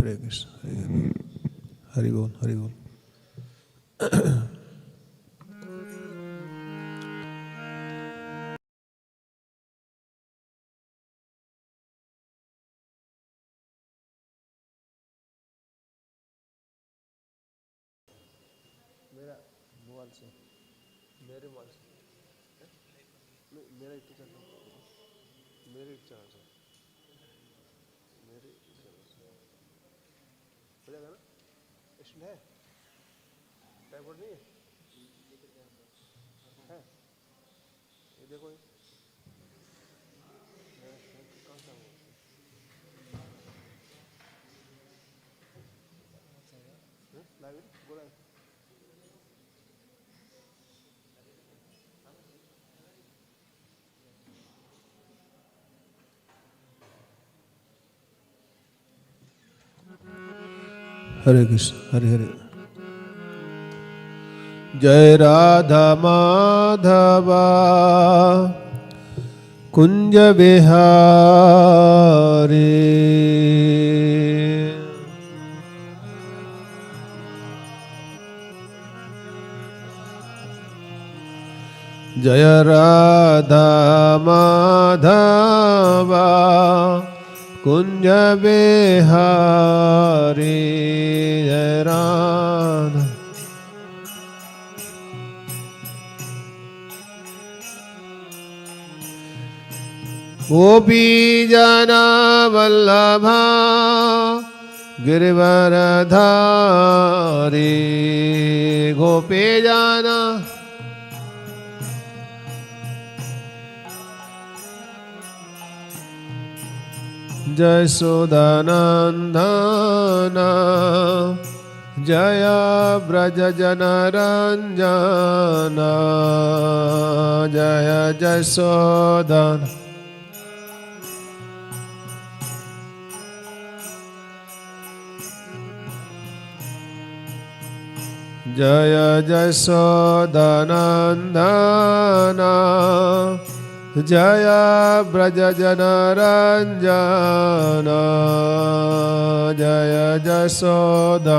हरे कृष्ण हरि बोल हरि बोल। मेरा मोबाइल से मेरे मोबाइल से मेरा इतना मेरे चार्ज मेरे हो जाएगा ना। इसमें है टाइपॉड नहीं है ये देखो ये कहाँ से लाइब्रेरी बोला हरे कृष्ण हरे हरे। जय राधा माधवा कुंज बिहारी। जय राधा माधवा कुंज बिहारी। जय राधा गोपी जना वल्लभा गिरिवरधारी। गोपी जना जयसोदानंदना जय ब्रज जनरंजना। जय जयसोदन जय जयसोदानंदना जय ब्रज जनरंजना। जय जयसोदा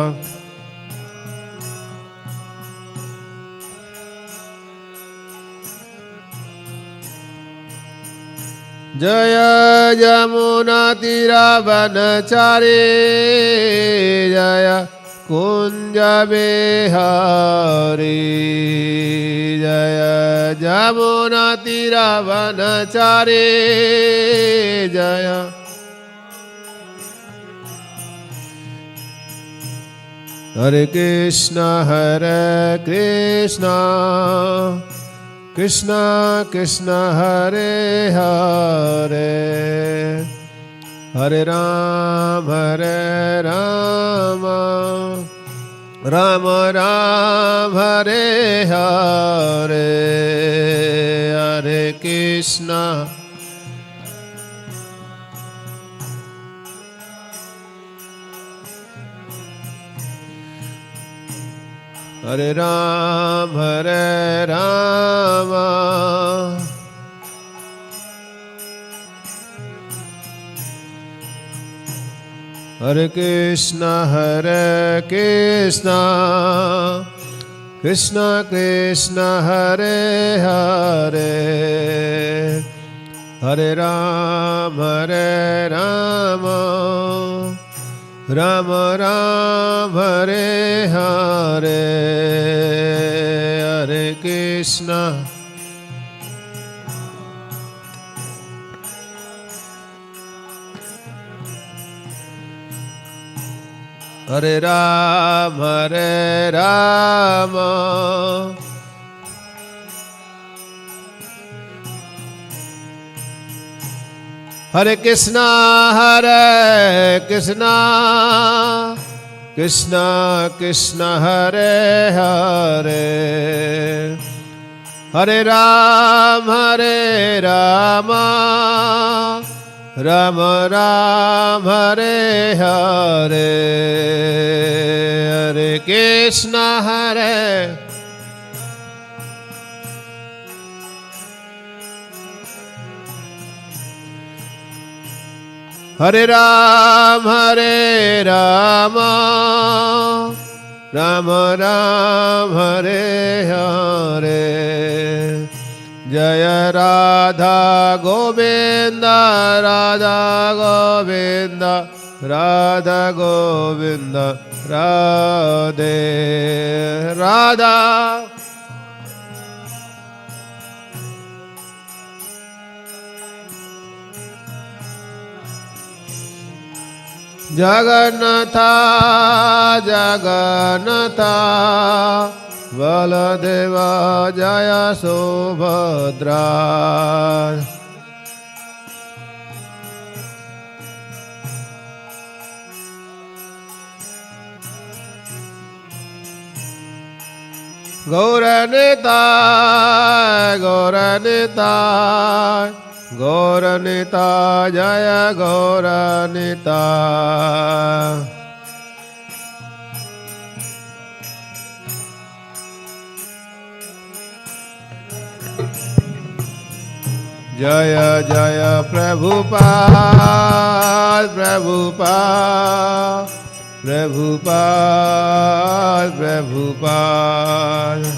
जय यमुना तीरावनचारी। जय कुंज बिहारी। जय यमुना तीरावनचारी। जय हरे कृष्ण कृष्ण कृष्ण हरे हरे हरे राम राम राम हरे हरे। हरे कृष्ण हरे राम हरे कृष्ण कृष्ण कृष्ण हरे हरे हरे राम राम राम हरे हरे। हरे कृष्ण हरे राम हरे कृष्ण कृष्ण कृष्ण हरे हरे हरे राम राम राम हरे हरे। हरे Krishna Hare Ram, Rama Ram, Hare Hare. Jaya Radha Govinda, Radha Govinda, Radha Govinda, Radhe Radha. Jagannatha, Jagannatha, Baladeva, Jaya Subhadra. Gauranita, Gauranita, Gauranita, Jaya Gauranita. Jaya Jaya Prabhupada, Prabhupada, Prabhupada, Prabhupada.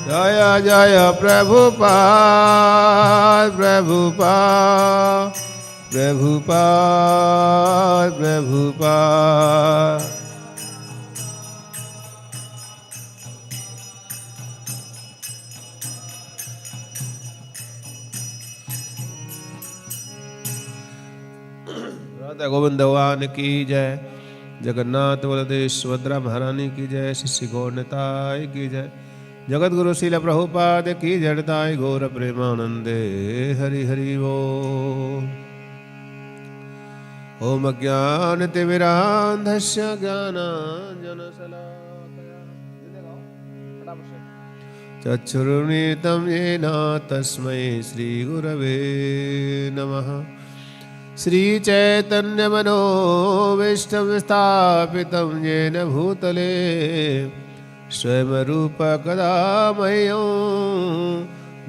Jaya Jaya Prabhupada, Prabhupada, Prabhupada, Prabhupada. Radha Govind भगवान की जय। जगन्नाथ बलदेव सुभद्रा महारानी की जय। शिष्य गौर निताय की जय। जगत गुरु शील प्रभुपाद की जड़ताय गौर प्रेमानंदे हरि हरि बोल। ओम अज्ञानतिमिरान्धस्य ज्ञानाञ्जनशलाकया चक्षुरुन्मीलितं येन तस्मै श्रीगुरवे नमः। श्रीचैतन्यमनोभीष्टं स्थापितं येन भूतले स्वयं रूप कदा मह्यं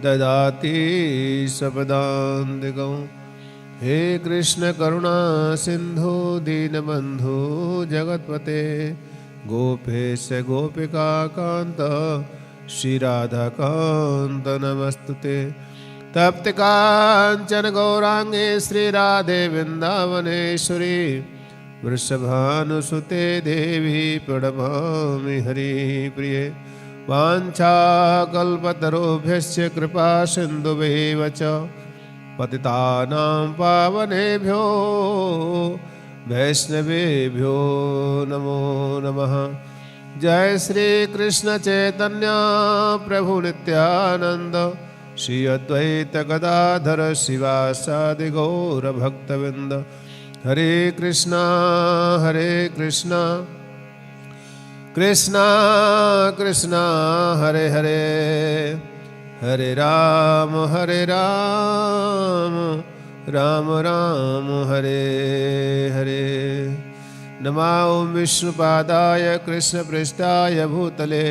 ददाति स्वपदान्तिकम्। हे कृष्ण करुणा सिंधु दीनबंधु जगतपते गोपेश गोपिका कांत श्री राधा कांत नमस्तुते। तप्त कांचन गौरांगे श्री राधे वृंदावनेश्वरी वृषभानुसुते देवी प्रणमामि हरिप्रिये। वाञ्छाकल्पतरुभ्यश्च कृपा सिन्धुभ्येव च पतितानां पावनेभ्यो वैष्णवेभ्यो नमो नमः। जय श्री कृष्ण चैतन्य प्रभु नित्यानंद श्री अद्वैत गदाधर शिवासादि गौर भक्तवृंद। हरे कृष्णा कृष्णा कृष्णा हरे हरे, हरे राम राम राम हरे हरे। नमो विष्णुपादाय कृष्णपृष्ठाय भूतले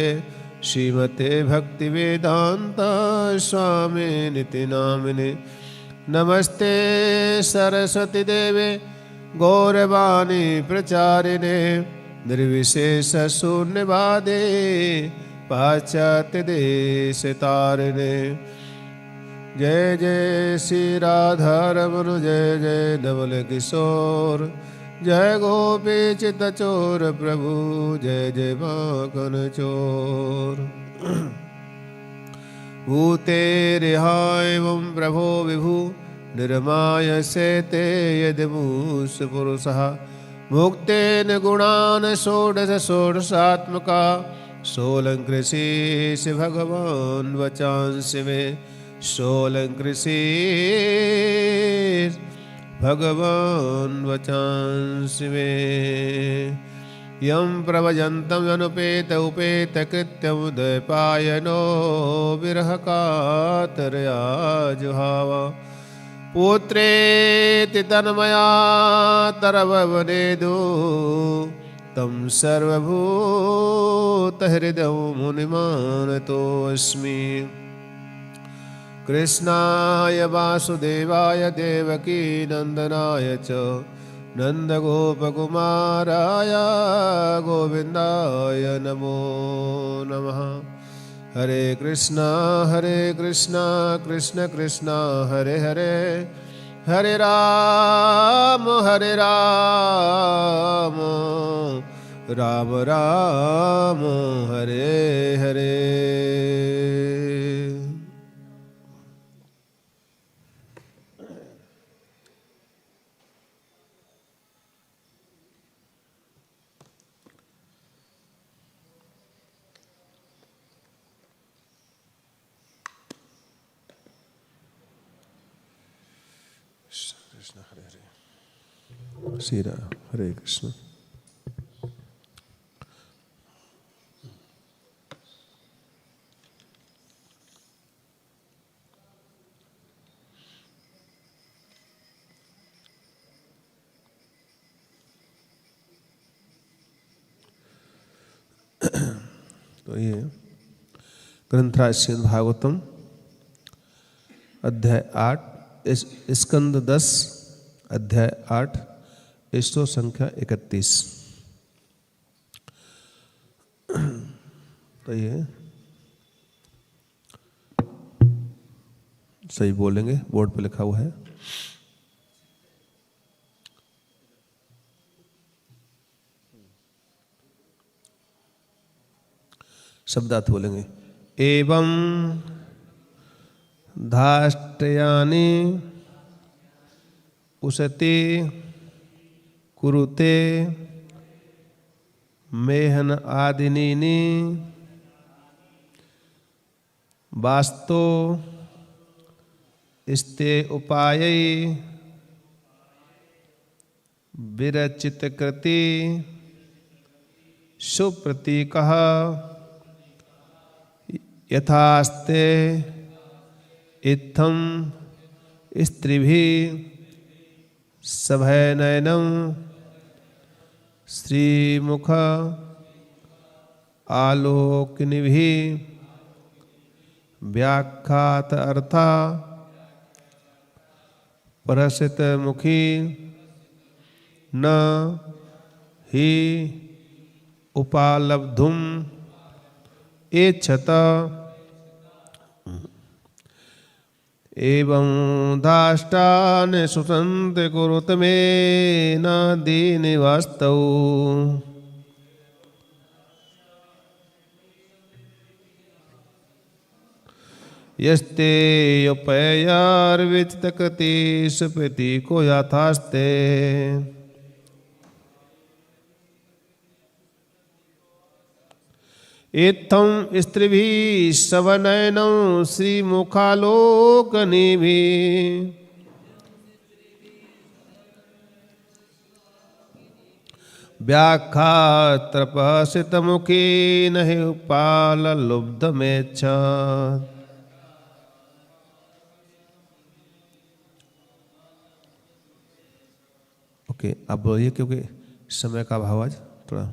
श्रीमते भक्तिवेदांत स्वामिनिति नामिने। नमस्ते सरस्वती देवे गौरवाणी प्रचारिणे निर्विशेषशून्यवादे पाश्चात्यदेशतारिणे। जय जय श्री राधारमण जय जय नवल किशोर जय गोपी चित्तचोर प्रभु जय जय माखन चोर। भूते रिहायं प्रभो विभु निर्माय सेते यदमूस पुरुषः। मुक्तेन गुणान् षोडश षोडशात्मका सोलङ्कृषीष भगवान् वचांसि मे। सोलङ्कृषीष भगवान् वचांसि मे। यं प्रव्रजन्तं अनुपेत उपेत कृत्यं द्वैपायनो विरहकातरया जुहाव। पुत्रेति तन्मया तरववनेदु तं सर्वभूतहृदयं मुनिमानतोऽस्मि। कृष्णाय वासुदेवाय देवकी नन्दनाय च नन्दगोपकुमाराय गोविन्दाय नमो नमः। हरे कृष्णा कृष्ण कृष्ण हरे हरे, हरे राम राम राम हरे हरे। कृष्ण हरे हरे, श्री राम हरे कृष्ण। तो ये ग्रंथराज श्रीमद् भागवतम अध्याय 8, स्कंद 10 अध्याय 8 श्लोक संख्या 31। तो ये सही बोलेंगे, बोर्ड पे लिखा हुआ है। शब्दार्थ बोलेंगे। एवं धाष्ट्यानि उसते कुरुते मेहन आदिनीनि वास्तो स्ते उपायै विरचित कृति सुप्रतीकः यथास्ते इत्थं स्त्रीभिः सभयनयनं श्रीमुख आलोकनिभिः व्याख्यात अर्था परसित मुखी न हि उपालब्धुम एच्छत। एवं दाष्टान सुसंत कुरुत मे न दीन वास्तव। यस्ते उपयार्विचित कृति सुप्रति को यथास्ते। इत्थं स्त्रीभिः सवनयनं श्रीमुखालोकनिभिः व्याख्यातप्रसितमुखी न हि उपाललुब्धमेच्छत्। ओके, अब बोलिए क्योंकि समय का अभाव आज थोड़ा।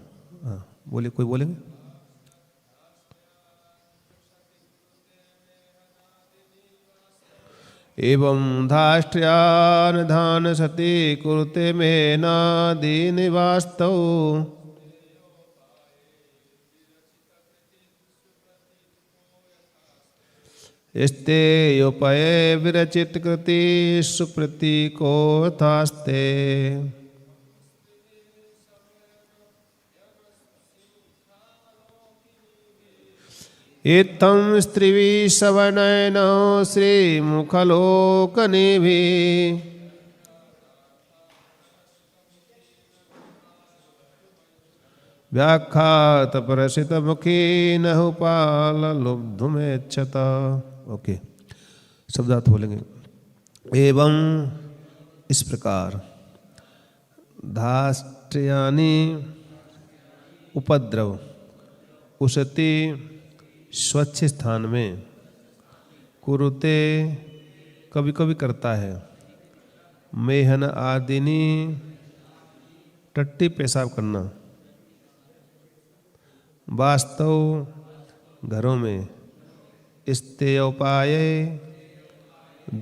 बोलिए, कोई बोलेंगे? एवं धाष्ट्र्यान धान सती कुरुते में नादीन वास्तव। स्ते योपय विरचित कृति सुप्रति को थास्ते। इत्थं स्त्रीभिः सवनयनं श्रीमुखलोकनिभिः व्याख्यात परसितमुखी न उपाललुब्धुमेच्छत। ओके, शब्दार्थ बोलेंगे। एवं इस प्रकार धाष्ट्र्यानि उपद्रव उसति स्वच्छ स्थान में कुरुते कभी कभी करता है। मेहन आदिनी टट्टी पेशाब करना वास्तव घरों में स्तेयोपाय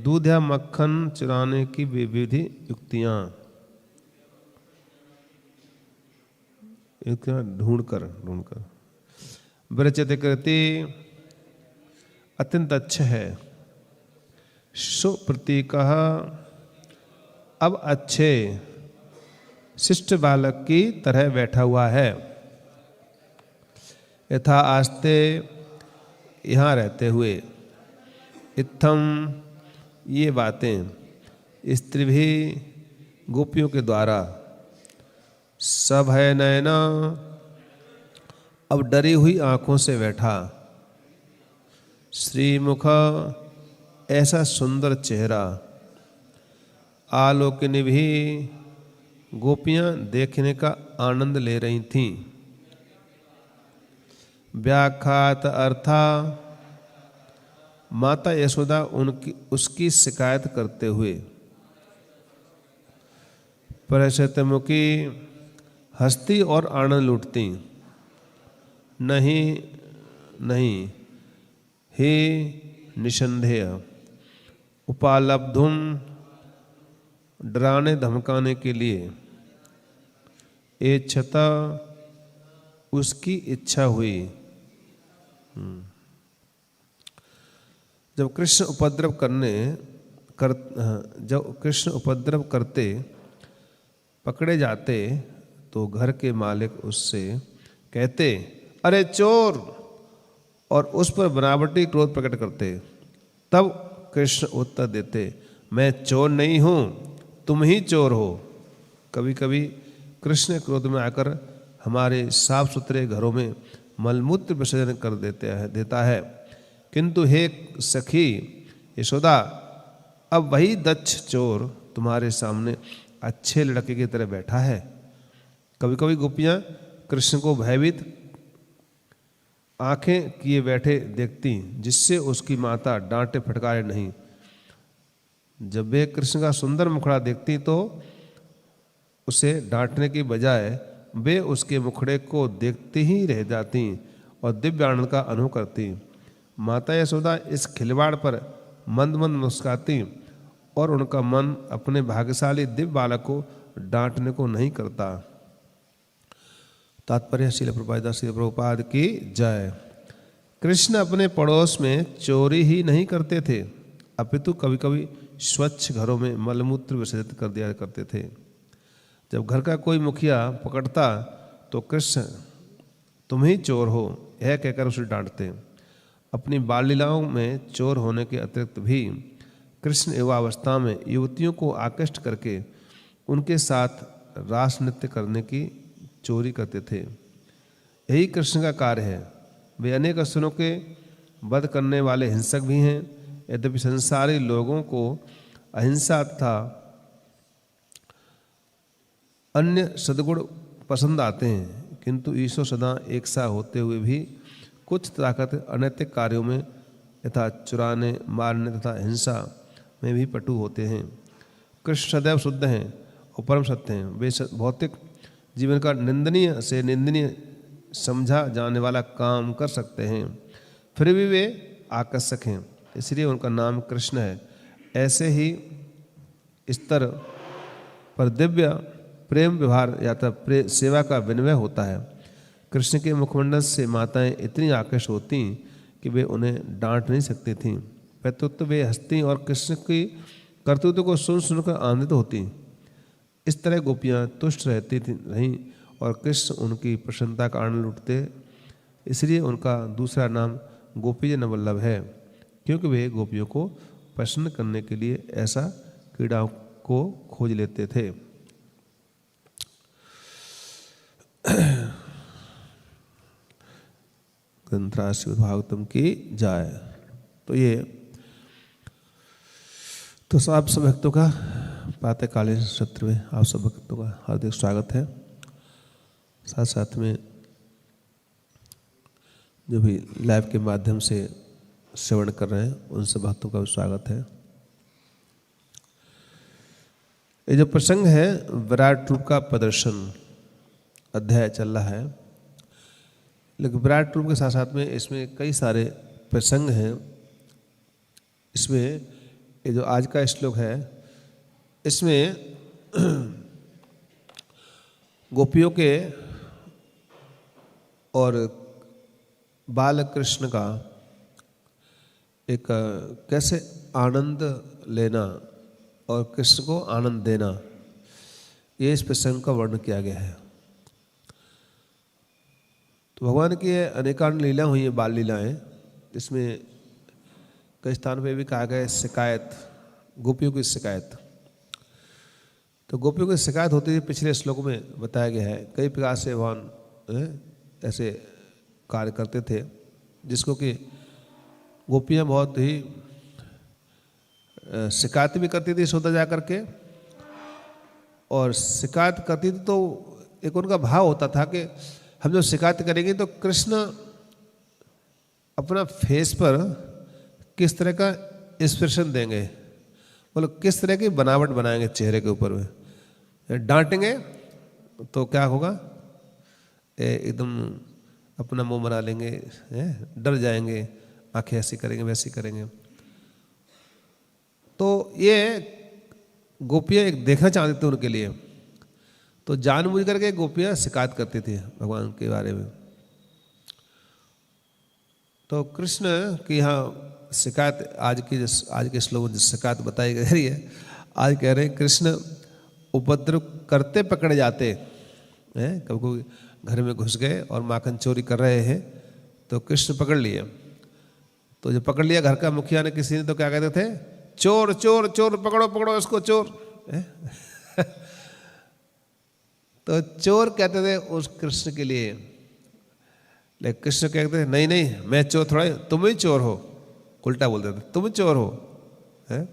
दूध या मक्खन चुराने की विविध युक्तियां ढूंढ कर विरचित कृति अत्यंत अच्छा है। सुप्रतीक अब अच्छे शिष्ट बालक की तरह बैठा हुआ है। यथा आस्ते यहाँ रहते हुए, इत्थम ये बातें, स्त्री भी गोपियों के द्वारा, सभय नयना अब डरी हुई आंखों से बैठा, श्रीमुख ऐसा सुंदर चेहरा, आलोकिनी भी गोपियां देखने का आनंद ले रही थीं। व्याख्यात अर्था माता यशोदा उसकी शिकायत करते हुए परिषदमुखी हंसती और आनंद लूटती। नहीं हे निसंदेह उपालब्धुम डराने धमकाने के लिए इच्छता उसकी इच्छा हुई। जब कृष्ण उपद्रव करते पकड़े जाते तो घर के मालिक उससे कहते, अरे चोर, और उस पर बनावटी क्रोध प्रकट करते। तब कृष्ण उत्तर देते, मैं चोर नहीं हूं, तुम ही चोर हो। कभी कभी कृष्ण क्रोध में आकर हमारे साफ सुथरे घरों में मलमूत्र विसर्जन कर देता है, किंतु हे सखी यशोदा, अब वही दक्ष चोर तुम्हारे सामने अच्छे लड़के की तरह बैठा है। कभी कभी गोपियां कृष्ण को भयभीत आंखें किए बैठे देखती, जिससे उसकी माता डांटे फटकारे नहीं। जब वे कृष्ण का सुंदर मुखड़ा देखती तो उसे डांटने की बजाय वे उसके मुखड़े को देखती ही रह जाती और दिव्य आनंद का अनुभव करती। माता यशोदा इस खिलवाड़ पर मंद मंद मुस्काती और उनका मन अपने भाग्यशाली दिव्य बालक को डांटने को नहीं करता। तात्पर्य श्रील प्रभुपाद की जय। कृष्ण अपने पड़ोस में चोरी ही नहीं करते थे, अपितु कभी कभी स्वच्छ घरों में मलमूत्र विसर्जित कर दिया करते थे। जब घर का कोई मुखिया पकड़ता तो कृष्ण तुम ही चोर हो यह कहकर उसे डांटते। अपनी बाल लीलाओं में चोर होने के अतिरिक्त भी कृष्ण युवावस्था में युवतियों को आकृष्ट करके उनके साथ रास नृत्य करने की चोरी करते थे। यही कृष्ण का कार्य है। वे अनेक असुरों के वध करने वाले हिंसक भी हैं। यद्यपि संसारी लोगों को अहिंसा तथा अन्य सद्गुण पसंद आते हैं, किंतु ईश्वर सदा एक सा होते हुए भी कुछ ताकत अनैतिक कार्यों में यथा चुराने, मारने तथा हिंसा में भी पटु होते हैं। कृष्ण सदैव शुद्ध हैं और परम सत्य हैं। वे भौतिक जीवन का निंदनीय से निंदनीय समझा जाने वाला काम कर सकते हैं, फिर भी वे आकर्षक हैं, इसलिए उनका नाम कृष्ण है। ऐसे ही स्तर पर दिव्य प्रेम व्यवहार या तो सेवा का विनिमय होता है। कृष्ण के मुखमंडल से माताएं इतनी आकर्षित होती कि वे उन्हें डांट नहीं सकती थीं, प्रत्युत वे हंसती और कृष्ण की कर्तव्य को सुनकर आनंदित होती। इस तरह गोपियां तुष्ट रहीं और कृष्ण उनकी प्रसन्नता का आनंद लूटते। इसलिए उनका दूसरा नाम गोपीजन वल्लभ है, क्योंकि वे गोपियों को प्रसन्न करने के लिए ऐसा क्रीड़ाओं को खोज लेते थे। ग्रंथराज भागवतम की जाय। तो आप सब भक्तों का प्रातःकालीन सत्र में आप सब भक्तों का हार्दिक स्वागत है। साथ साथ में जो भी लाइव के माध्यम से श्रवण कर रहे हैं उन सब भक्तों का भी स्वागत है। ये जो प्रसंग है विराट रूप का प्रदर्शन अध्याय चल रहा है। लेकिन विराट रूप के साथ साथ में इसमें कई सारे प्रसंग हैं। इसमें ये जो आज का श्लोक है, इसमें गोपियों के और बाल कृष्ण का एक कैसे आनंद लेना और कृष्ण को आनंद देना, ये इस प्रसंग का वर्णन किया गया है। तो भगवान की अनेकान लीला हुई है, बाल लीलाएं, जिसमें कई स्थान पे भी कहा गया है शिकायत, गोपियों की शिकायत। तो गोपियों की शिकायत होती है, पिछले श्लोक में बताया गया है। कई प्रकार से भगवान ऐसे कार्य करते थे जिसको कि गोपियाँ बहुत ही शिकायत भी करती थी यशोदा जा करके, और शिकायत करती थी तो एक उनका भाव होता था कि हम जो शिकायत करेंगे तो कृष्ण अपना फेस पर किस तरह का एक्सप्रेशन देंगे, मतलब किस तरह की बनावट बनाएंगे चेहरे के ऊपर में। डांटेंगे तो क्या होगा, एकदम अपना मुंह बना लेंगे, डर जाएंगे, आंखें ऐसी करेंगे वैसी करेंगे। तो ये गोपियाँ एक देखना चाहती थी उनके लिए, तो जानबूझ करके गोपियाँ शिकायत करती थी भगवान के बारे में। तो कृष्ण की यहाँ शिकायत आज के श्लोक में शिकायत बताई गई है। आज कह रहे हैं कृष्ण उपद्रव करते पकड़े जाते हैं। कभी कोई घर में घुस गए और माखन चोरी कर रहे हैं तो कृष्ण पकड़ लिए। तो जब पकड़ लिया घर का मुखिया ने किसी ने, तो क्या कहते थे, चोर चोर चोर, पकड़ो पकड़ो इसको चोर। तो चोर कहते थे उस कृष्ण के लिए, लेकिन कृष्ण कहते थे नहीं नहीं, मैं चोर थोड़ा, तुम ही चोर हो, उल्टा बोलते थे, तुम ही चोर हो, है?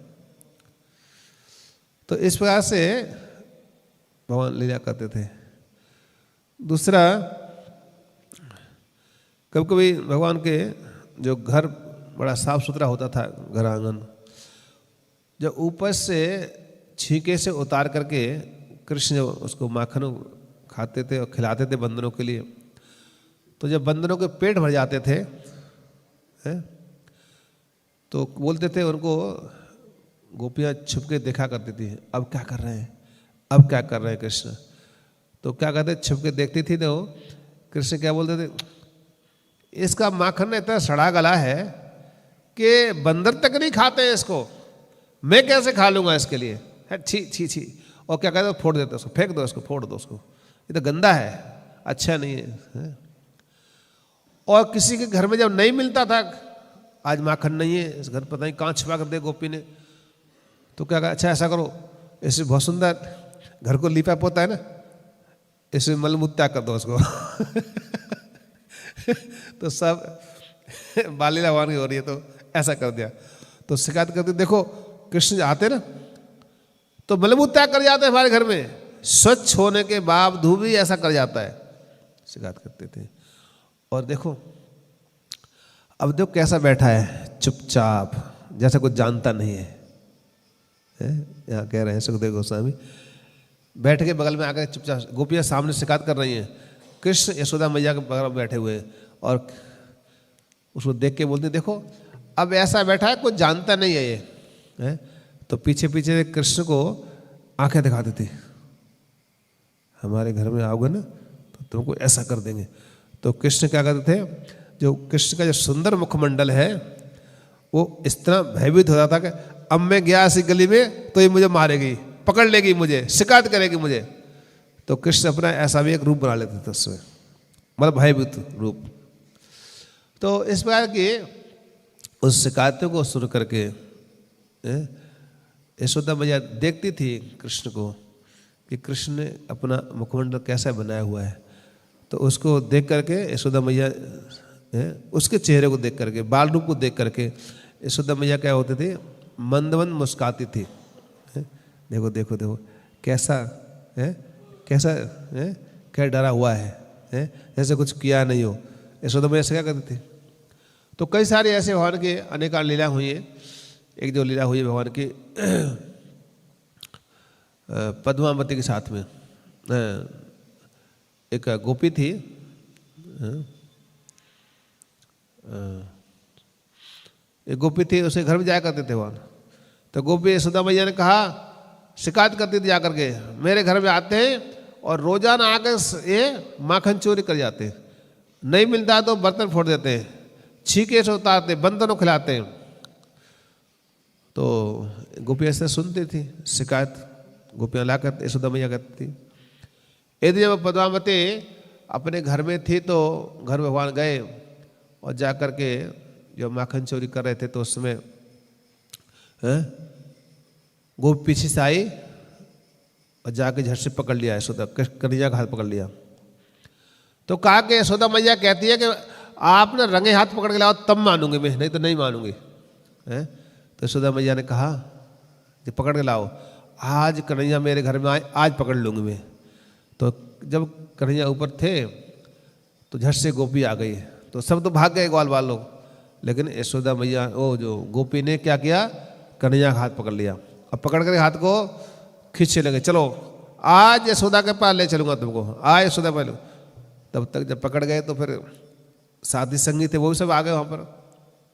तो इस प्रकार से भगवान लीला करते थे। दूसरा, कभी कभी भगवान के जो घर बड़ा साफ सुथरा होता था, घर आंगन, जब ऊपर से छींके से उतार करके कृष्ण उसको माखन खाते थे और खिलाते थे बंदरों के लिए, तो जब बंदरों के पेट भर जाते थे तो बोलते थे उनको, गोपियाँ छुप के देखा करती थी, अब क्या कर रहे हैं, अब क्या कर रहे हैं कृष्ण। तो क्या कहते, छुप के देखती थी तो कृष्ण क्या बोलते थे, इसका माखन इतना सड़ा गला है कि बंदर तक नहीं खाते हैं इसको, मैं कैसे खा लूँगा इसके लिए, है छी छी छी। और क्या कहते, फोड़ देते उसको, फेंक दो इसको, फोड़ दो उसको, ये तो गंदा है, अच्छा नहीं है। और किसी के घर में जब नहीं मिलता था, आज माखन नहीं है इस घर, पता नहीं कहाँ छिपा कर दे गोपी ने, तो क्या कहा, अच्छा ऐसा करो, इसे बहुत सुंदर घर को लीपा पोता है ना, इसे मलमूत्र त्याग कर दो उसको। तो सब बालीला भगवान की हो रही है, तो ऐसा कर दिया। तो शिकायत करते, देखो कृष्ण आते ना तो मलमूत्र त्याग कर जाते हैं हमारे घर में, स्वच्छ होने के बावजूद भी ऐसा कर जाता है, शिकायत करते थे। और देखो अब देखो कैसा बैठा है, चुपचाप, जैसा कुछ जानता नहीं है। यहाँ कह रहे हैं सुखदेव गोस्वामी, बैठ के बगल में आकर चुपचाप, गोपियाँ सामने शिकायत कर रही हैं, कृष्ण यशोदा मैया के बगल में बैठे हुए, और उसको देख के बोलते, देखो अब ऐसा बैठा है, कुछ जानता नहीं है ये। तो पीछे पीछे कृष्ण को आंखें दिखाती थी, हमारे घर में आओगे ना तो तुमको ऐसा कर देंगे। तो कृष्ण क्या करते थे, जो कृष्ण का जो सुंदर मुखमंडल है वो इस तरह भयभीत हो जाता कि अब मैं गया इसी गली में तो ये मुझे मारेगी, पकड़ लेगी मुझे, शिकायत करेगी मुझे। तो कृष्ण अपना ऐसा भी एक रूप बना लेते थे उसमें, मतलब भयभीत रूप। तो इस प्रकार की उस शिकायतों को सुन करके यशोदा मैया देखती थी कृष्ण को कि कृष्ण ने अपना मुखमंडल कैसा बनाया हुआ है। तो उसको देख करके यशोदा मैया, उसके चेहरे को देख करके, बाल रूप को देख करके यशोदा मैया क्या होती थी, मंद मंद मुस्काती थी। देखो देखो देखो कैसा है, कैसा है, क्या डरा हुआ है, जैसे कुछ किया नहीं हो। यशोदा मैया ऐसे क्या करती थी। तो कई सारे ऐसे भगवान के अनेक लीला हुई है। एक जो लीला हुई है भगवान की पद्मावती के साथ में, एक गोपी थी, एक गोपी थी, उसे घर में जाया करते थे वहाँ। तो गोपी यशोदा मैया ने कहा, शिकायत करती थी जाकर के, मेरे घर में आते हैं और रोजाना आकर ये माखन चोरी कर जाते हैं, नहीं मिलता तो बर्तन फोड़ देते हैं, छीके से उतारते, बंदरों को खिलाते हैं। तो गोपी ऐसे सुनती थी शिकायत, गोपियाँ ला कर यशोदा मैया कहती थी। यदि जब पद्मावती अपने घर में थी तो घर भगवान गए और जा कर के जो माखन चोरी कर रहे थे, तो उसमें गोपी पीछे से आई और जाके झट से पकड़ लिया, यशोदा कन्हैया का हाथ पकड़ लिया। तो कहा कि यशोदा मैया कहती है कि आप ना रंगे हाथ पकड़ के लाओ तब मानूंगी मैं, नहीं तो नहीं मानूंगी। तो यशोदा मैया ने कहा कि पकड़ के लाओ, आज कन्हैया मेरे घर में आए, आज पकड़ लूंगी मैं। तो जब कन्हैया ऊपर थे तो झट से गोपी आ गई, तो सब तो भाग गए ग्वाल वाल लोग, लेकिन यशोदा मैया वो जो गोपी ने क्या किया, कन्हैया का हाथ पकड़ लिया। अब पकड़ कर हाथ को खींचने लगे, चलो आज यशोदा के पास ले चलूंगा तुमको, आज यशोदा पहले। तब तक जब पकड़ गए तो फिर साथी संगी थे वो भी सब आ गए वहाँ पर,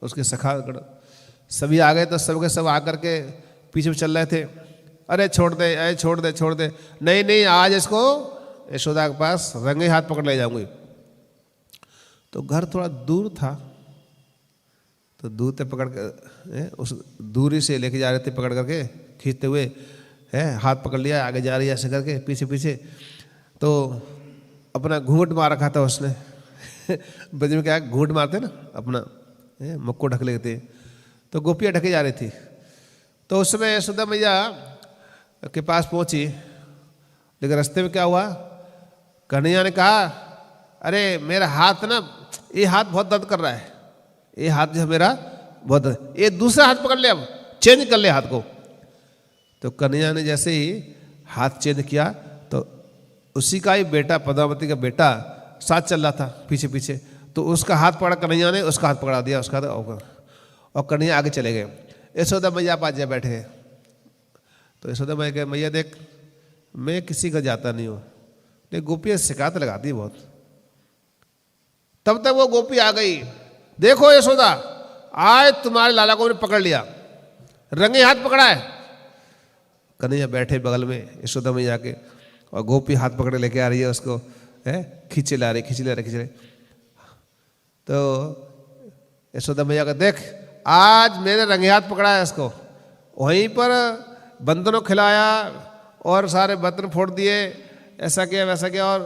उसके सखा सभी आ गए। तो सब के सब आकर के पीछे चल रहे थे, अरे छोड़ दे, अरे छोड़ दे, छोड़ दे, नहीं नहीं आज इसको यशोदा के पास रंगे हाथ पकड़ ले जाऊंगी। तो घर थोड़ा दूर था, तो दूर से पकड़ के उस दूरी से लेके जा रहे थे, पकड़ करके खींचते हुए हाथ पकड़ लिया, आगे जा रही है ऐसे करके पीछे पीछे। तो अपना घूंघट मार रखा था उसने ब्रज में क्या घूंघट मारते ना, अपना मक्को ढक लेते। तो गोपियाँ ढके जा रही थी। तो उस समय यशोदा मैया के पास पहुंची, लेकिन रास्ते में क्या हुआ, कन्हैया ने कहा, अरे मेरा हाथ ना, ये हाथ बहुत दर्द कर रहा है, ये हाथ जो मेरा बहुत, ये दूसरा हाथ पकड़ ले, अब चेंज कर ले हाथ को। तो कन्हैया ने जैसे ही हाथ चेंज किया तो उसी का ही बेटा, पद्मावती का बेटा साथ चल रहा था पीछे पीछे, तो उसका हाथ पकड़ा कन्हैया ने, उसका हाथ पकड़ा दिया उसका, और कन्हैया आगे चले गए। यशोदा मैया पास जा बैठे। तो यशोदा मैया कहे, मैया देख मैं किसी का जाता नहीं हूँ, लेकिन गोपियाँ शिकायत लगाती है बहुत। तब तक वो गोपी आ गई, देखो यशोदा आज तुम्हारे लाला को मैंने पकड़ लिया, रंगे हाथ पकड़ा है। कन्हैया बैठे बगल में यशोदा मैया के, और गोपी हाथ पकड़े लेके आ रही है उसको, खींचे ला रही, खींचे ला रही, खींचे रही। तो यशोदा मैया का देख आज मेरे रंगे हाथ पकड़ा है इसको, वहीं पर बंदरों खिलाया और सारे बर्तन फोड़ दिए, ऐसा किया वैसा किया, और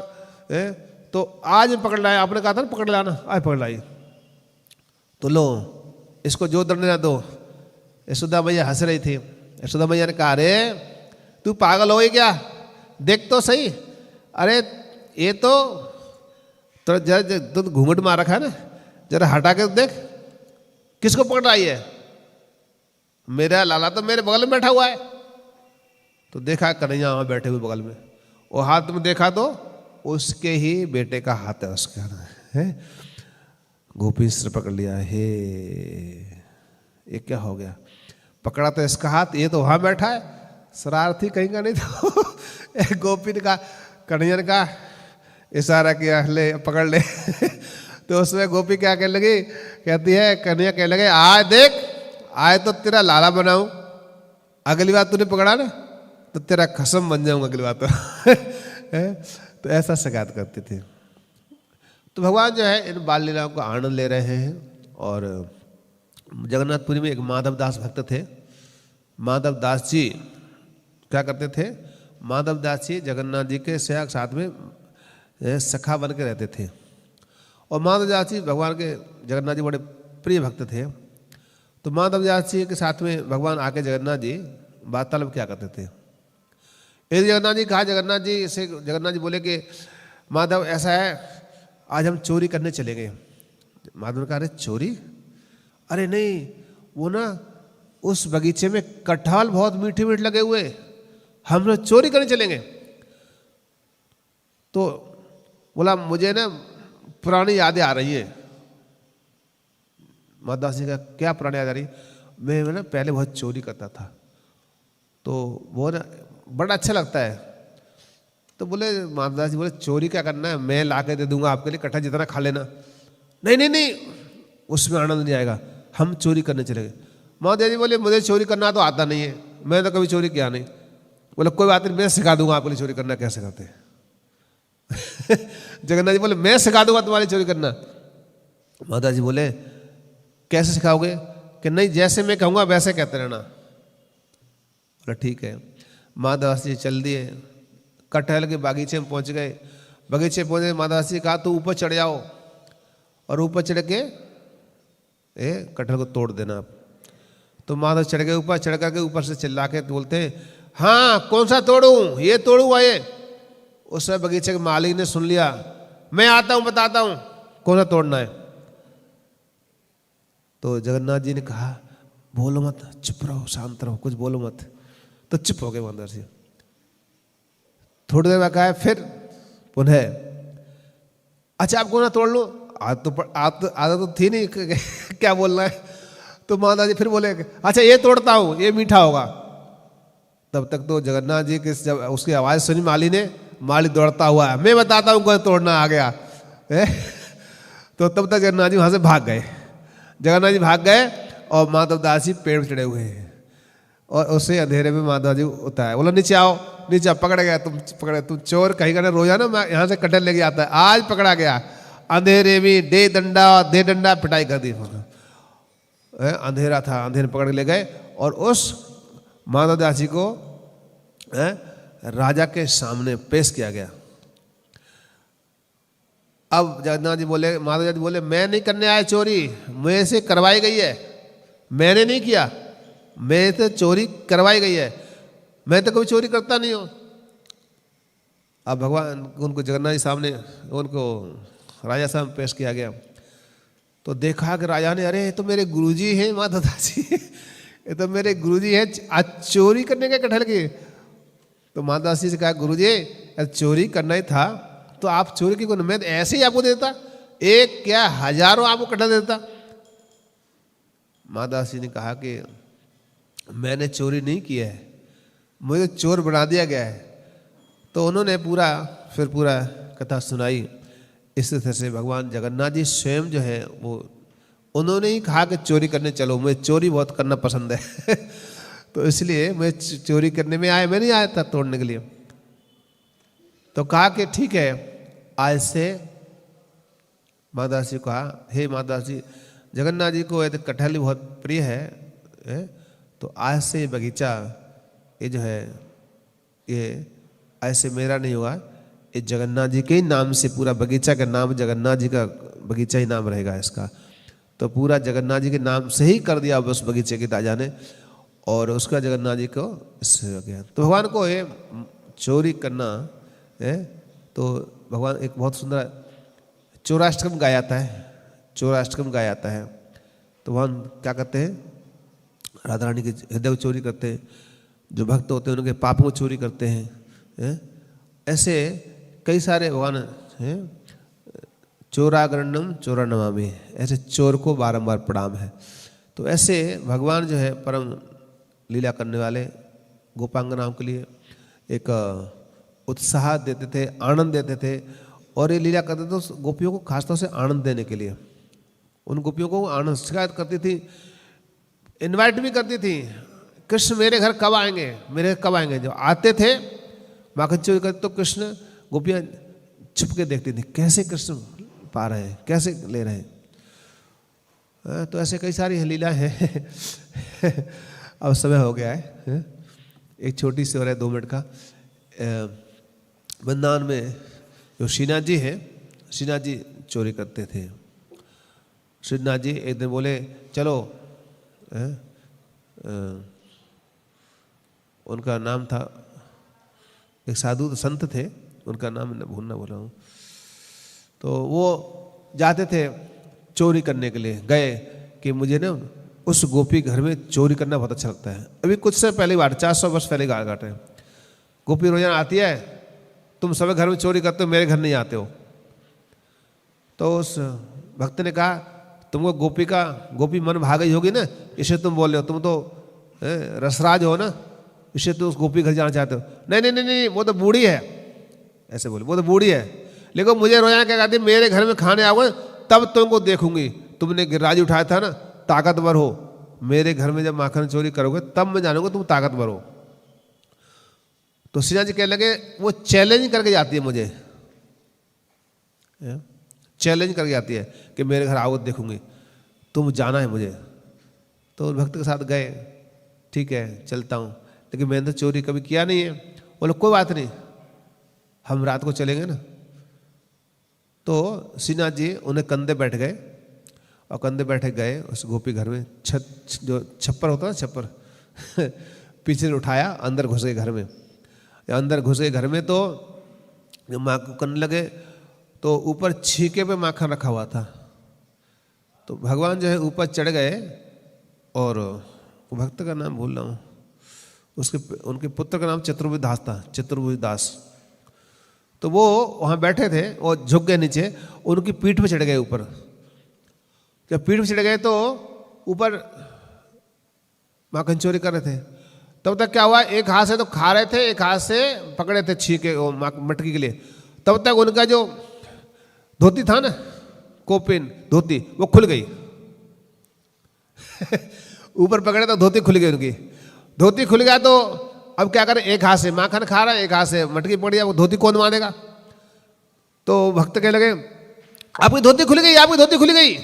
तो आज पकड़ लाया, आपने कहा था ना पकड़ लाना, आज पकड़ लाई। तो लो इसको जो दंड ना दो। यशोदा मैया हंस रही थी। यशोदा मैया ने कहा, अरे तू पागल हो गई क्या, देख तो सही, अरे ये तो जरा तो घूंघट मार रखा है ना, जरा हटा के देख किसको पकड़ रही है। मेरा लाला तो मेरे बगल में बैठा हुआ है। तो देखा कन्हैया वहाँ बैठे हुए बगल में, वो हाथ में देखा तो उसके ही बेटे का हाथ है, उसके है। गोपी सिर पकड़ लिया, हे ये क्या हो गया, पकड़ा तो इसका हाथ, ये तो वहाँ बैठा है, शरारती कहीं का नहीं था। गोपी ने कहा, कन्हैया ने कहा, इशारा किया, ले पकड़ ले। तो उसमें गोपी क्या कहने लगी, कहती है, कन्हैया कहने लगे, आज देख आज तो तेरा लाला बनाऊं, अगली बार तूने पकड़ा ना तो तेरा खसम बन जाऊंगा अगली बार तो ऐसा शिकायत करते थे। तो भगवान जो है इन बाल लीलाओं को आनंद ले रहे हैं। और जगन्नाथपुरी में एक माधव दास भक्त थे। माधव दास जी क्या करते थे, माधव दास जी जगन्नाथ जी के साथ में सखा बन के रहते थे। और माधव दास जी भगवान के, जगन्नाथ जी बड़े प्रिय भक्त थे। तो माधव दास जी के साथ में भगवान आके जगन्नाथ जी वार्तालाप क्या करते थे। यदि जगन्नाथ जी कहा, जगन्नाथ जी से जगन्नाथ जी बोले कि माधव ऐसा है, आज हम चोरी करने चलेंगे। माधव ने कहा, अरे चोरी, अरे नहीं, वो ना उस बगीचे में कटहल बहुत मीठे मीठे लगे हुए, हम लोग चोरी करने चलेंगे। तो बोला, मुझे ना पुरानी यादें आ रही हैं। माधव जी का, क्या पुरानी याद आ रही, मैं ना पहले बहुत चोरी करता था, तो वो ना बड़ा अच्छा लगता है। तो बोले माधवदास जी, बोले चोरी क्या करना है, मैं ला के दे दूंगा आपके लिए, कटहल जितना खा लेना। नहीं नहीं नहीं, उसमें आनंद नहीं आएगा, हम चोरी करने चलेंगे। महादेव जी बोले मुझे चोरी करना तो आता नहीं है, मैंने तो कभी चोरी किया नहीं। बोले कोई बात नहीं, मैं सिखा दूंगा आपको चोरी करना कैसे करते हैं। जगन्नाथ जी बोले मैं सिखा दूंगा तुम्हारी चोरी करना। महादास जी बोले कैसे सिखाओगे? कि नहीं जैसे मैं कहूँगा वैसे कहते रहना। बोला ठीक है। महादास जी चल दिए, कटहल के बागीचे में पहुँच गए। बगीचे पहुँचे, महादास जी कहा तो ऊपर चढ़ जाओ और ऊपर चढ़ के कटहल को तोड़ देना आप। तो महादास चढ़ गए ऊपर, चढ़ करके ऊपर से चिल्ला के बोलते हैं हाँ कौन सा तोड़ूं, ये तोड़ूंगा ये। उस समय बगीचे के मालिक ने सुन लिया, मैं आता हूं बताता हूं कौन सा तोड़ना है। तो जगन्नाथ जी ने कहा बोलो मत, चुप रहो, शांत रहो, कुछ बोलो मत। तो चुप हो गए महादास जी। थोड़ी देर में कहा फिर पुनः अच्छा आप कौन सा तोड़ लो, आदत तो थी नहीं क्या बोलना है। तो महादास जी फिर बोले अच्छा ये तोड़ता हूं, ये मीठा होगा। तब तक तो जगन्नाथ जी की जब उसकी आवाज़ सुनी माली ने, माली दौड़ता हुआ मैं बताता हूँ कौन तोड़ना आ गया। तो तब तक जगन्नाथ जी वहाँ से भाग गए। जगन्नाथ जी भाग गए और माधव दास जी पेड़ पर चढ़े हुए हैं और उसे अंधेरे में माधव जी उतारा। बोला नीचे आओ, नीचे पकड़ गया, तुम पकड़े, तुम चोर कहीं का रोजाना मैं यहाँ से कटहल लेके आता है, आज पकड़ा गया। अंधेरे में दे डंडा पिटाई कर दी। अंधेरा था, अंधेरे पकड़ के ले गए और उस माधव दास जी को राजा के सामने पेश किया गया। अब जगन्नाथ जी बोले, माधव दास जी बोले मैं नहीं करने आया चोरी, मेरे से करवाई गई है, मैंने नहीं किया, मेरे से चोरी करवाई गई है, मैं तो कभी चोरी करता नहीं हूँ। अब भगवान उनको जगन्नाथ जी सामने उनको राजा सामने पेश किया गया। तो देखा कि राजा ने अरे ये तो मेरे गुरुजी हैं माधव दास जी, ये तो मेरे गुरुजी हैं, आज चोरी करने के कटहल की। तो माधव दास जी से कहा गुरुजी चोरी करना ही था तो आप चोरी की को, मैं ऐसे ही आपको देता, एक क्या हजारों आपको कटहल देता। माधव दास जी ने कहा कि मैंने चोरी नहीं की है, मुझे चोर बना दिया गया है। तो उन्होंने फिर पूरा कथा सुनाई। इस तरह से भगवान जगन्नाथ जी स्वयं जो है वो उन्होंने ही कहा कि चोरी करने चलो, मुझे चोरी बहुत करना पसंद है तो इसलिए मैं चोरी करने में आया, मैं नहीं आया था तोड़ने के लिए। तो कहा कि ठीक है, आज से माधवदास जी कहा हे माधवदास जी, जगन्नाथ जी को यदि कटहल बहुत प्रिय है तो आज से ये बगीचा ये जो है ये ऐसे मेरा नहीं होगा, ये जगन्नाथ जी के ही नाम से पूरा बगीचा का नाम जगन्नाथ जी का बगीचा ही नाम रहेगा इसका। तो पूरा जगन्नाथ जी के नाम से ही कर दिया उस बगीचे के राजा ने और उसका जगन्नाथ जी को इससे हो गया। तो भगवान को ये चोरी करना है तो भगवान एक बहुत सुंदर चौराष्टकम गाया जाता है, चौराष्टकम गाया जाता है। तो भगवान क्या करते हैं, राधा रानी के हृदय को चोरी करते हैं, जो भक्त होते हैं उनके पापों को चोरी करते हैं। ऐसे कई सारे भगवान हैं। चोरागरणम चोरा नमामि, ऐसे चोर को बारंबार प्रणाम है। तो ऐसे भगवान जो है परम लीला करने वाले गोपांगनाओं के लिए एक उत्साह देते थे, आनंद देते थे और ये लीला करते थे गोपियों को खासतौर से आनंद देने के लिए। उन गोपियों को आनंद शिकायत करती थी, इनवाइट भी करती थी, कृष्ण मेरे घर कब आएंगे, मेरे घर कब आएंगे। जो आते थे माखन चोरी करते तो कृष्ण गोपियाँ छुप के देखती थी कैसे कृष्ण पा रहे हैं, कैसे ले रहे हैं। तो ऐसे कई सारी लीला है अब समय हो गया है, एक छोटी सी और है 2 मिनट का। वृंदावन में जो श्रीनाथ जी हैं, श्रीनाथ जी चोरी करते थे। श्रीनाथ जी एक दिन बोले चलो, उनका नाम था, एक साधु संत थे, उनका नाम भूलना बोला हूँ। तो वो जाते थे चोरी करने के लिए, गए कि मुझे ना उस गोपी घर में चोरी करना बहुत अच्छा लगता है। अभी कुछ से पहले बात, 400 वर्ष पहले घाट है। गोपी रोजाना आती है, तुम सब घर में चोरी करते हो, मेरे घर नहीं आते हो। तो उस भक्त ने कहा तुमको गोपी मन भाग गई होगी ना, इसे तुम बोल रहे हो, तुम तो रसराज हो ना, इसे तो उस गोपी घर जाना चाहते हो। नहीं, वो तो बूढ़ी है, ऐसे बोले, वो तो बूढ़ी है, लेकिन मुझे रोजाना क्या कहती, मेरे घर में खाने आओगे तब तुमको देखूंगी, तुमने गिरिराज उठाया था ना, ताकतवर हो, मेरे घर में जब माखन चोरी करोगे तब मैं जानूंगा तुम ताकतवर हो। तो श्री जी कहने लगे वो चैलेंज करके जाती है मुझे, चैलेंज करके जाती है कि मेरे घर आओ देखूंगी, तुम जाना है मुझे। तो भक्त के साथ गए, ठीक है चलता हूँ, लेकिन मैंने तो चोरी कभी किया नहीं है। बोले कोई बात नहीं, हम रात को चलेंगे ना। तो श्रीनाथ जी उन्हें कंधे बैठ गए और कंधे बैठे गए उस गोपी घर में, जो छप्पर होता है ना, छप्पर पीछे से उठाया, अंदर घुस गए घर में। अंदर घुस गए घर में तो जब माँ को करने लगे तो ऊपर छीके पे माखन रखा हुआ था। तो भगवान जो है ऊपर चढ़ गए और भक्त का नाम भूल रहा हूँ, उनके पुत्र का नाम चतुर्भुज दास था, चतुर्भुज दास। तो वो वहाँ बैठे थे और झुक गए नीचे, उनकी पीठ पे चढ़ गए ऊपर। जब पीठ पे चढ़ गए तो ऊपर माखन चोरी कर रहे थे। तब तक क्या हुआ, एक हाथ से तो खा रहे थे, एक हाथ से पकड़े थे छीके मटकी के लिए। तब तक उनका जो धोती था ना, कोपिन धोती, वो खुल गई ऊपर पकड़े तो धोती खुल गई उनकी। धोती खुल गया तो अब क्या करें, एक हाथ से माखन खा रहा है, एक हाथ से मटकी पकड़ी, वो धोती कौन बांधेगा। तो भक्त कहने लगे आपकी धोती खुल गई, आपकी धोती खुल गई।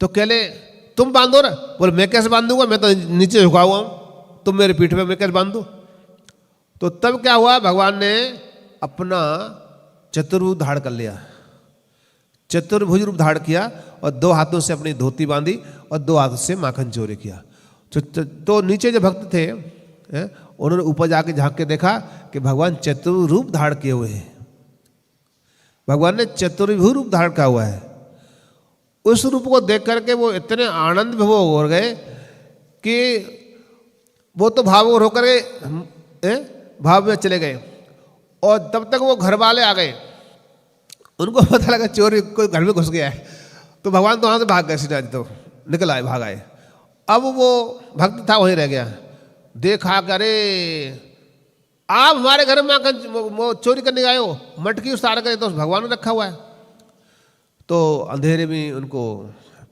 तो कहले तुम बांधो ना। बोले मैं कैसे बांधूंगा, मैं तो नीचे झुका हुआ हूं, तुम मेरे पीठ पे, मैं कैसे बांधू। तो तब क्या हुआ, भगवान ने अपना चतुर्भुज धारण कर लिया, चतुर्भुज रूप धारण किया और दो हाथों से अपनी धोती बांधी और दो हाथों से माखन चोरी किया। तो नीचे जो भक्त थे उन्होंने ऊपर जाके झांक के देखा कि भगवान चतुर्भुज रूप धारण किए हुए हैं, भगवान ने चतुर्भुज रूप धारण किया हुआ है। उस रूप को देख करके वो इतने आनंद विभोर हो गए कि वो तो भावुक होकर के भाव में चले गए। और तब तक वो घर वाले आ गए, उनको पता लगा चोरी कोई घर में घुस गया है। तो भगवान तो वहाँ से भाग गए, सीधा तो निकल आए, भाग आए। अब वो भक्त था वहीं रह गया, देखा करे आप हमारे घर में आकर चोरी करने आए हो, मटकी उतार कर तो भगवान ने रखा हुआ है। तो अंधेरे में उनको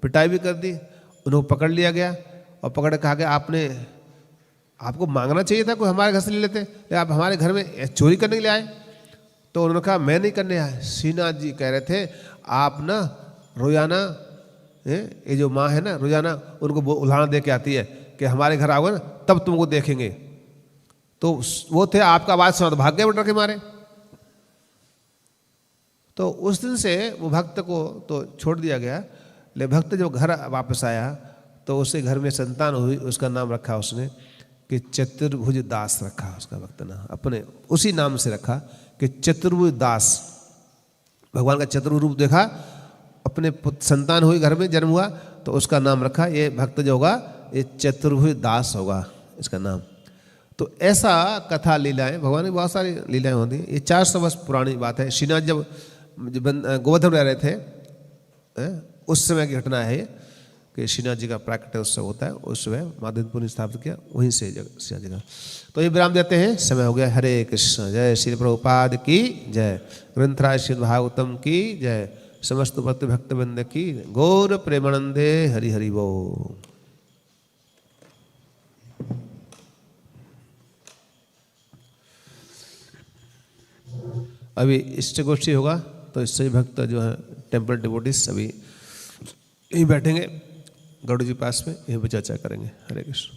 पिटाई भी कर दी, उनको पकड़ लिया गया और पकड़ कहा गया आपको मांगना चाहिए था, कोई हमारे घर से ले लेते, आप हमारे घर में चोरी करने के लिए आए। तो उन्होंने कहा मैं नहीं करने आया। श्रीनाथ जी कह रहे थे आप ना रोजाना, ये जो माँ है ना, रोजाना उनको उदाहरण दे के आती है कि हमारे घर आओगे ना तब तुमको देखेंगे। तो वो थे आपका आवाज सुना तो भाग गए डर के मारे। तो उस दिन से वो भक्त को तो छोड़ दिया गया, लेकिन भक्त जब घर वापस आया तो उसके घर में संतान हुई, उसका नाम रखा उसने कि चतुर्भुज दास रखा उसका भक्त नाम, अपने उसी नाम से रखा कि चतुर्भुज दास। भगवान का चतुर्भुज रूप देखा, अपने संतान हुई, घर में जन्म हुआ तो उसका नाम रखा, ये भक्त जो होगा ये चतुर्भुज दास होगा इसका नाम। तो ऐसा कथा लीलाएं, भगवान की बहुत सारी लीलाएं होती हैं। ये 400 वर्ष पुरानी बात है। श्रीनाथ जब गोवर्धन रह रहे थे उस समय की घटना है कि श्रीनाथ जी का प्राकट्य उत्सव होता है, उस समय माधवपुर ने स्थापित किया, वहीं से श्रीनाथ जी का। तो ये विराम देते हैं, समय हो गया। हरे कृष्ण। जय श्री प्रभुपाद की जय, ग्रंथराज श्री भागवतम की जय, समस्त भक्तवृंद की गौर प्रेमानंदे हरि हरि बोल। अभी इष्ट गोष्ठी होगा तो इससे भक्त जो है टेम्पल डिवोटीज सभी यहीं बैठेंगे गौड़ जी पास में, यहीं पर चर्चा करेंगे। हरे कृष्ण।